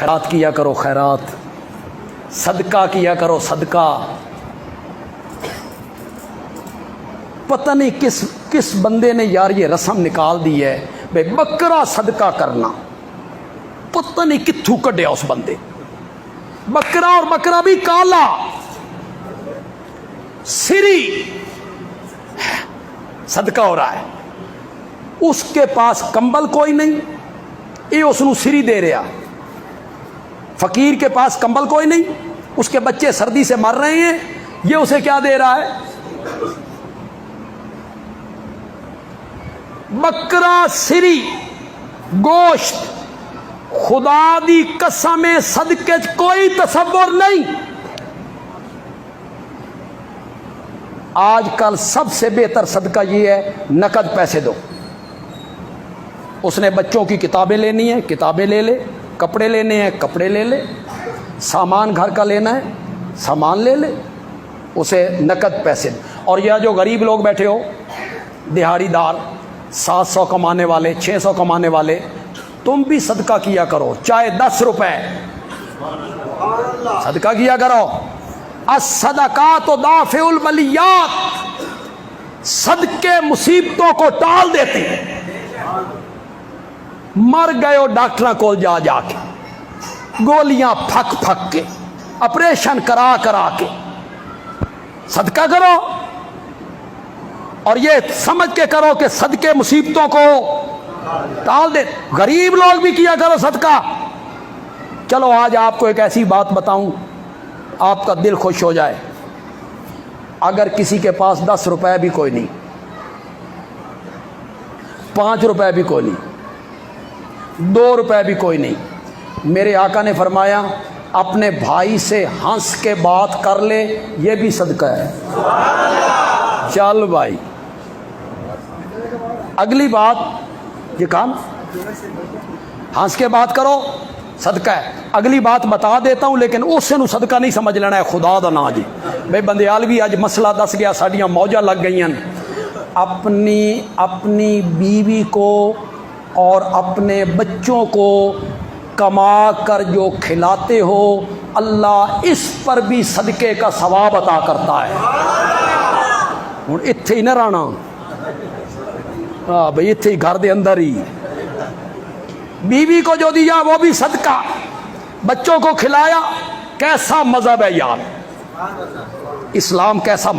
खैरात किया करो, खैरात, सदका किया करो, सदका। पता नहीं किस बंदे ने यार ये रस्म निकाल दी है भाई बकरा सदका करना। पता नहीं कित्थू कढ़िया उस बंदे, बकरा, और बकरा भी काला सिरी सदका हो रहा है। उसके पास कंबल कोई नहीं, ये उसनू सिरी दे रहा। फकीर के पास कंबल कोई नहीं, उसके बच्चे सर्दी से मर रहे हैं, ये उसे क्या दे रहा है? बकरा, सिरी, गोश्त। खुदा दी कसम सदके कोई तसव्वुर नहीं। आजकल सबसे बेहतर सदका ये है नकद पैसे दो। उसने बच्चों की किताबें लेनी है, किताबें ले ले, कपड़े लेने हैं, कपड़े ले ले, सामान घर का लेना है, सामान ले ले, उसे नकद पैसे। और यह जो गरीब लोग बैठे हो, दिहाड़ीदार, 700 कमाने वाले, 600 कमाने वाले, तुम भी सदका किया करो, चाहे 10 रुपए सदका किया करो। अस्सदकातु दाफिउल बलियात, सदके मुसीबतों को टाल देते हैं। मर गए हो डॉक्टर को जा जाके, गोलियां फक फक के, ऑपरेशन करा करा के, सदका करो। और ये समझ के करो कि सदके मुसीबतों को टाल दे। गरीब लोग भी किया करो सदका। चलो आज आपको एक ऐसी बात बताऊं, आपका दिल खुश हो जाए। अगर किसी के पास 10 रुपए भी कोई नहीं, 5 रुपए भी कोई नहीं, 2 रुपए भी कोई नहीं, मेरे आका ने फरमाया अपने भाई से हंस के बात कर ले, ये भी सदका है। चल भाई, अगली बात, ये काम हंस के बात करो, सदका है। अगली बात बता देता हूं, लेकिन उससे नु सदका नहीं समझ लेना है, खुदा दा ना जी। भाई बंदयाल भी अज मसला दस गया, साड़ियां मौजा लग गई। अपनी बीवी को और अपने बच्चों को कमा कर जो खिलाते हो, अल्लाह इस पर भी सदके का सवाब अता करता है। हुण इत्थे ही ना रहना, हाँ भाई, इत्थे ही घर दे अंदर ही। बीवी को जो दिया वो भी सदका, बच्चों को खिलाया। कैसा मजहब है यार, इस्लाम कैसा मजहब।